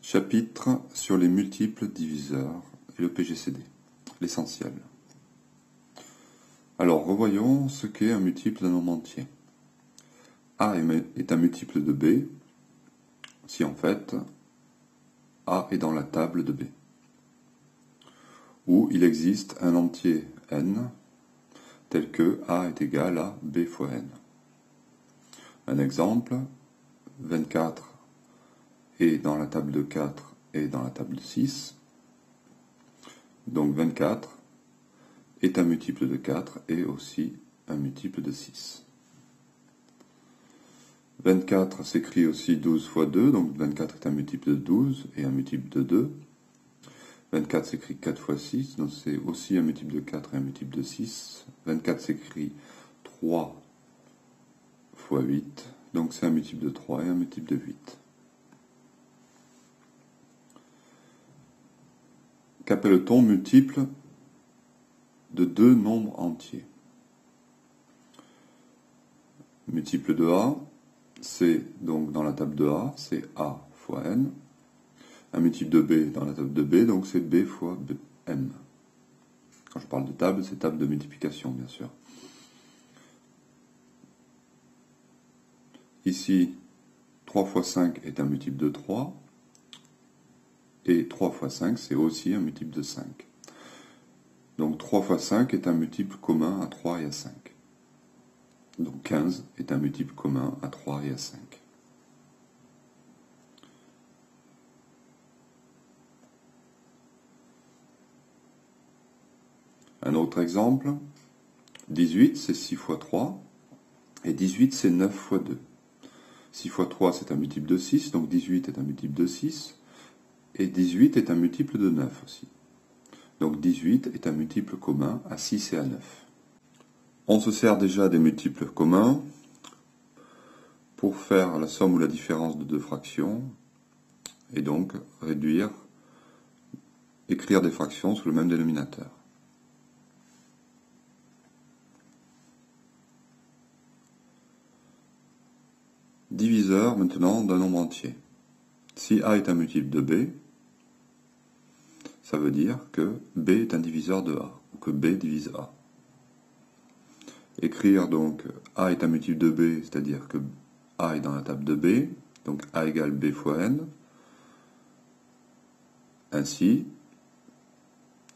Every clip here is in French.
Chapitre sur les multiples diviseurs et le PGCD, l'essentiel. Alors, revoyons ce qu'est un multiple d'un nombre entier. A est un multiple de B si en fait A est dans la table de B. Ou il existe un entier n tel que A est égal à B fois n. Un exemple, 24 est dans la table de 4 et dans la table de 6. Donc 24 est un multiple de 4 et aussi un multiple de 6. 24 s'écrit aussi 12 fois 2, donc 24 est un multiple de 12 et un multiple de 2. 24 s'écrit 4 fois 6, donc c'est aussi un multiple de 4 et un multiple de 6. 24 s'écrit 3 fois 8, donc c'est un multiple de 3 et un multiple de 8. Qu'appelle-t-on multiple de deux nombres entiers? Multiple de A, c'est donc dans la table de A, c'est A fois N. Un multiple de B dans la table de B, donc c'est B fois M. Quand je parle de table, c'est table de multiplication, bien sûr. Ici, 3 fois 5 est un multiple de 3. Et 3 fois 5, c'est aussi un multiple de 5. Donc 3 fois 5 est un multiple commun à 3 et à 5. Donc 15 est un multiple commun à 3 et à 5. Un autre exemple, 18 c'est 6 fois 3, et 18 c'est 9 fois 2. 6 fois 3 c'est un multiple de 6, donc 18 est un multiple de 6, et 18 est un multiple de 9 aussi. Donc 18 est un multiple commun à 6 et à 9. On se sert déjà des multiples communs pour faire la somme ou la différence de deux fractions, et donc écrire des fractions sous le même dénominateur. Diviseur maintenant d'un nombre entier. Si A est un multiple de B, ça veut dire que B est un diviseur de A, ou que B divise A. Écrire donc A est un multiple de B, c'est-à-dire que A est dans la table de B, donc A égale B fois N. Ainsi,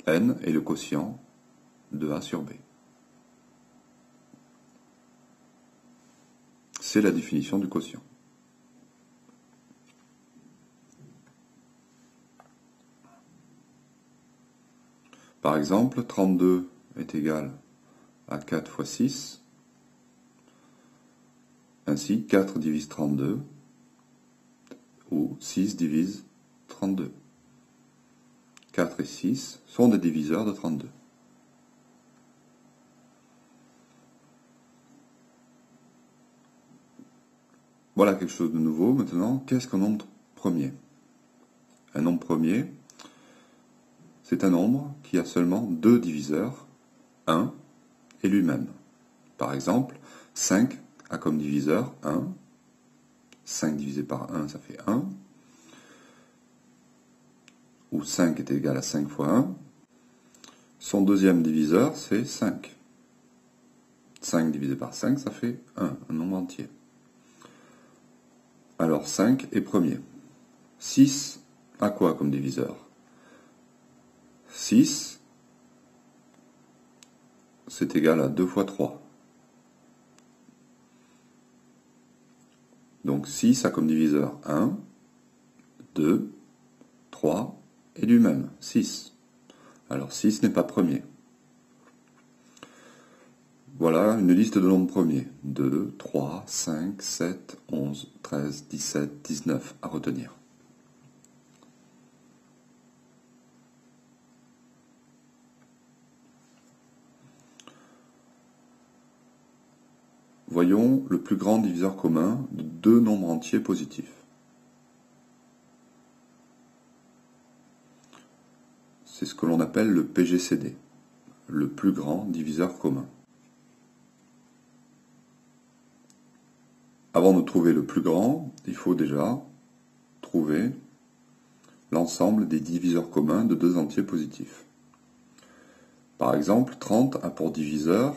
N est le quotient de A sur B. C'est la définition du quotient. Par exemple, 32 est égal à 4 fois 6. Ainsi, 4 divise 32, ou 6 divise 32. 4 et 6 sont des diviseurs de 32. Voilà quelque chose de nouveau. Maintenant, qu'est-ce qu'un nombre premier? Un nombre premier, c'est un nombre qui a seulement deux diviseurs, 1 et lui-même. Par exemple, 5 a comme diviseur 1. 5 divisé par 1, ça fait 1. Ou 5 est égal à 5 fois 1. Son deuxième diviseur, c'est 5. 5 divisé par 5, ça fait 1 nombre entier. Alors 5 est premier. 6 a quoi comme diviseur? 6, c'est égal à 2 fois 3. Donc 6 a comme diviseur 1, 2, 3, et lui-même, 6. Alors 6 n'est pas premier. Voilà une liste de nombres premiers. 2, 3, 5, 7, 11, 13, 17, 19 à retenir. Voyons le plus grand diviseur commun de deux nombres entiers positifs. C'est ce que l'on appelle le PGCD, le plus grand diviseur commun. Avant de trouver le plus grand, il faut déjà trouver l'ensemble des diviseurs communs de deux entiers positifs. Par exemple, 30 a pour diviseur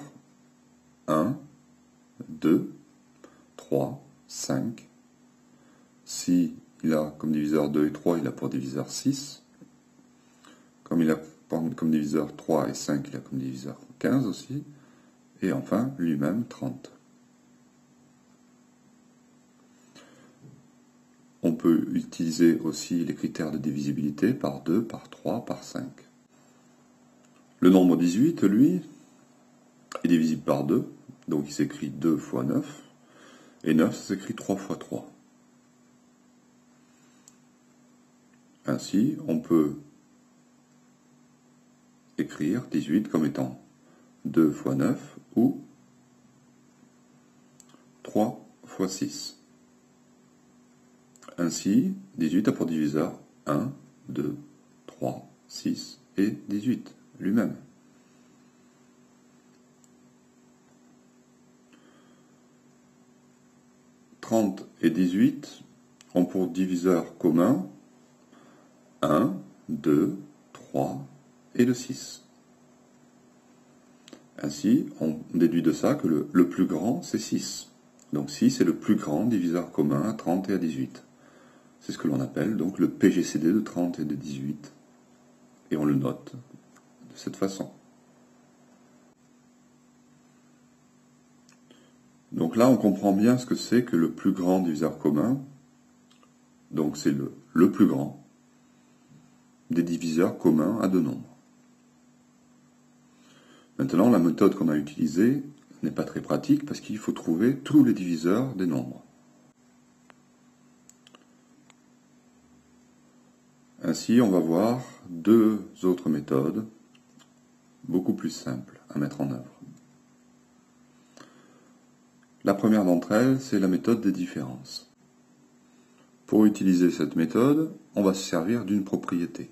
1, 2, 3, 5. Si il a comme diviseur 2 et 3, il a pour diviseur 6. Comme il a comme diviseur 3 et 5, il a comme diviseur 15 aussi. Et enfin, lui-même, 30. On peut utiliser aussi les critères de divisibilité par 2, par 3, par 5. Le nombre 18, lui, est divisible par 2, donc il s'écrit 2 fois 9, et 9, ça s'écrit 3 fois 3. Ainsi, on peut écrire 18 comme étant 2 fois 9 ou 3 fois 6. Ainsi, 18 a pour diviseur 1, 2, 3, 6 et 18 lui-même. « 30 et 18 ont pour diviseur commun 1, 2, 3 et le 6. Ainsi, on déduit de ça que le plus grand, c'est 6. Donc 6 est le plus grand diviseur commun à 30 et à 18. C'est ce que l'on appelle donc le PGCD de 30 et de 18. Et on le note de cette façon. Donc là, on comprend bien ce que c'est que le plus grand diviseur commun. Donc c'est le plus grand des diviseurs communs à deux nombres. Maintenant, la méthode qu'on a utilisée n'est pas très pratique parce qu'il faut trouver tous les diviseurs des nombres. Ainsi, on va voir deux autres méthodes beaucoup plus simples à mettre en œuvre. La première d'entre elles, c'est la méthode des différences. Pour utiliser cette méthode, on va se servir d'une propriété.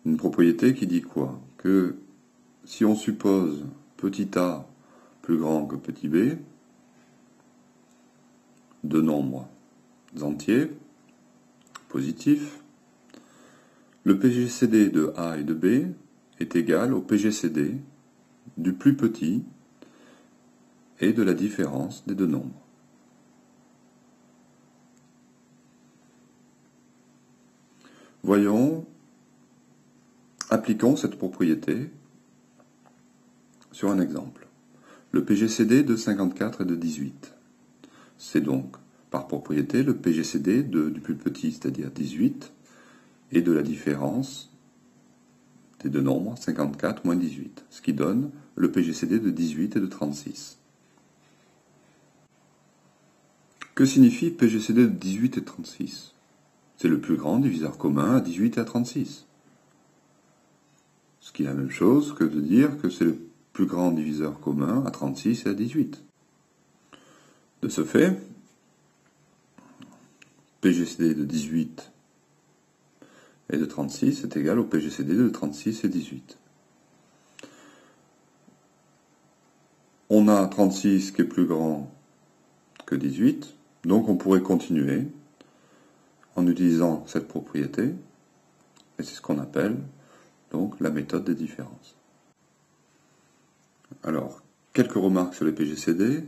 Une propriété qui dit quoi? Que si on suppose petit a plus grand que petit b, deux nombres entiers, positifs, le PGCD de a et de b est égal au PGCD du plus petit et de la différence des deux nombres. Voyons, appliquons cette propriété sur un exemple. Le PGCD de 54 et de 18. C'est donc, par propriété, le PGCD du plus petit, c'est-à-dire 18, et de la différence des deux nombres, 54 moins 18, ce qui donne le PGCD de 18 et de 36. Que signifie PGCD de 18 et de 36? C'est le plus grand diviseur commun à 18 et à 36. Ce qui est la même chose que de dire que c'est le plus grand diviseur commun à 36 et à 18. De ce fait, PGCD de 18 et de 36 est égal au PGCD de 36 et 18. On a 36 qui est plus grand que 18, donc on pourrait continuer en utilisant cette propriété, et c'est ce qu'on appelle donc la méthode des différences. Alors, quelques remarques sur les PGCD.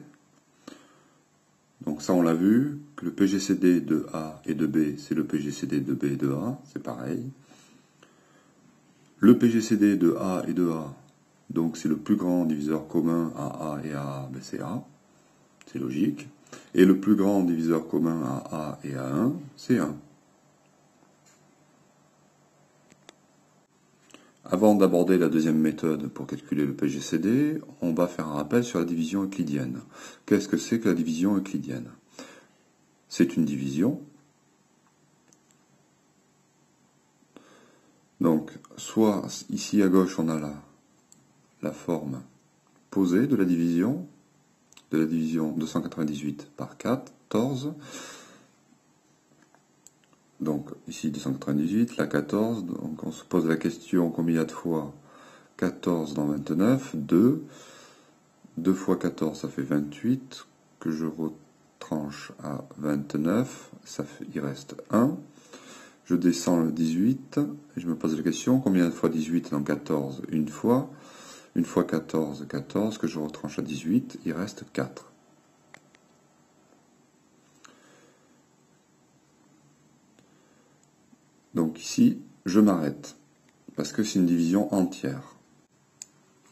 Donc ça on l'a vu, que le PGCD de A et de B, c'est le PGCD de B et de A, c'est pareil. Le PGCD de A et de A, donc c'est le plus grand diviseur commun à A et à A, ben c'est A, c'est logique. Et le plus grand diviseur commun à A et à 1, c'est 1. Avant d'aborder la deuxième méthode pour calculer le PGCD, on va faire un rappel sur la division euclidienne. Qu'est-ce que c'est que la division euclidienne? C'est une division. Donc, soit ici à gauche on a la forme posée de la division 298 par 14. Donc ici 298, la 14, donc on se pose la question combien de fois 14 dans 29, 2. 2 fois 14 ça fait 28, que je retranche à 29, il reste 1. Je descends le 18 et je me pose la question, combien de fois 18 dans 14? Une fois. Une fois 14, 14, que je retranche à 18, il reste 4. Donc ici, je m'arrête, parce que c'est une division entière.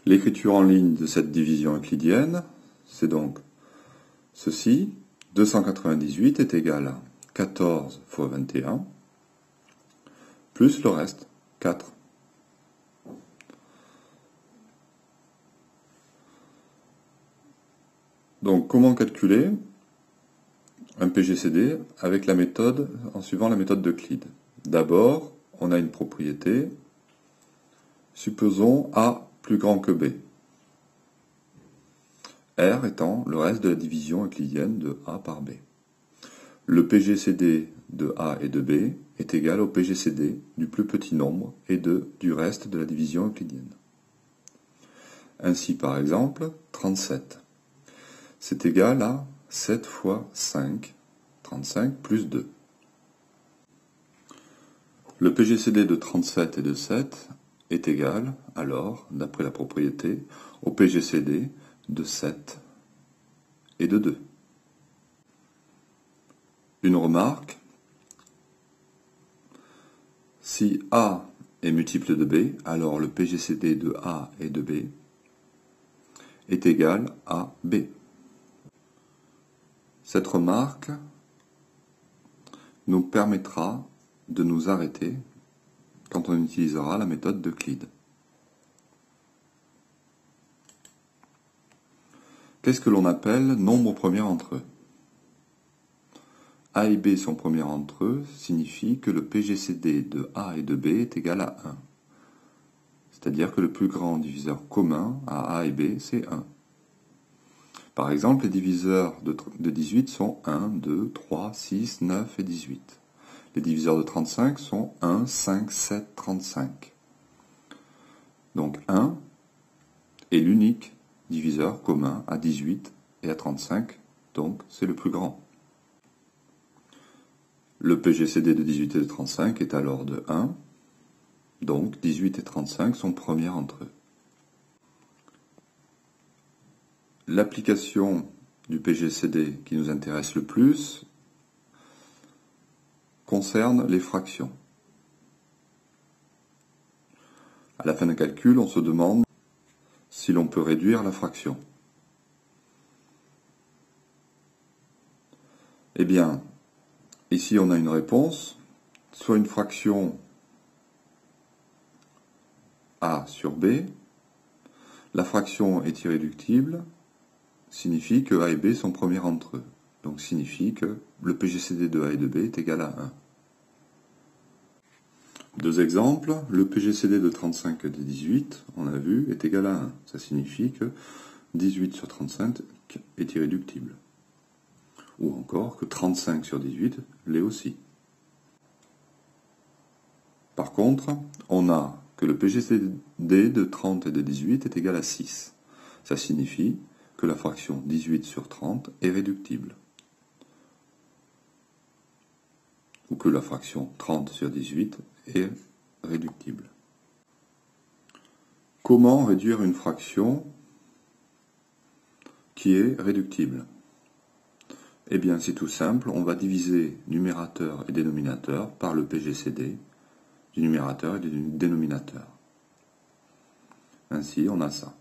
L'écriture en ligne de cette division euclidienne, c'est donc ceci. 298 est égal à 14 fois 21, plus le reste, 4. Donc, comment calculer un PGCD avec la méthode, en suivant la méthode d'Euclide? D'abord, on a une propriété. Supposons A plus grand que B. R étant le reste de la division euclidienne de A par B. Le PGCD de A et de B est égal au PGCD du plus petit nombre et du reste de la division euclidienne. Ainsi, par exemple, 37. C'est égal à 7 fois 5, 35 plus 2. Le PGCD de 37 et de 7 est égal, alors, d'après la propriété, au PGCD de 7 et de 2. Une remarque, si A est multiple de B, alors le PGCD de A et de B est égal à B. Cette remarque nous permettra de nous arrêter quand on utilisera la méthode d'Euclide. Qu'est-ce que l'on appelle nombre premier entre eux? A et B sont premiers entre eux signifie que le PGCD de A et de B est égal à 1. C'est-à-dire que le plus grand diviseur commun à A et B, c'est 1. Par exemple, les diviseurs de 18 sont 1, 2, 3, 6, 9 et 18. Les diviseurs de 35 sont 1, 5, 7, 35. Donc 1 est l'unique diviseur commun à 18 et à 35, donc c'est le plus grand. Le PGCD de 18 et de 35 est alors de 1, donc 18 et 35 sont premiers entre eux. L'application du PGCD qui nous intéresse le plus concerne les fractions. À la fin d'un calcul, on se demande si l'on peut réduire la fraction. Eh bien, ici on a une réponse, soit une fraction A sur B, la fraction est irréductible, signifie que A et B sont premiers entre eux. Donc signifie que le PGCD de A et de B est égal à 1. Deux exemples, le PGCD de 35 et de 18, on a vu, est égal à 1. Ça signifie que 18 sur 35 est irréductible. Ou encore que 35 sur 18 l'est aussi. Par contre, on a que le PGCD de 30 et de 18 est égal à 6. Ça signifie que la fraction 18 sur 30 est réductible. Ou que la fraction 30 sur 18 est réductible. Comment réduire une fraction qui est réductible? Eh bien, c'est tout simple, on va diviser numérateur et dénominateur par le PGCD du numérateur et du dénominateur. Ainsi, on a ça.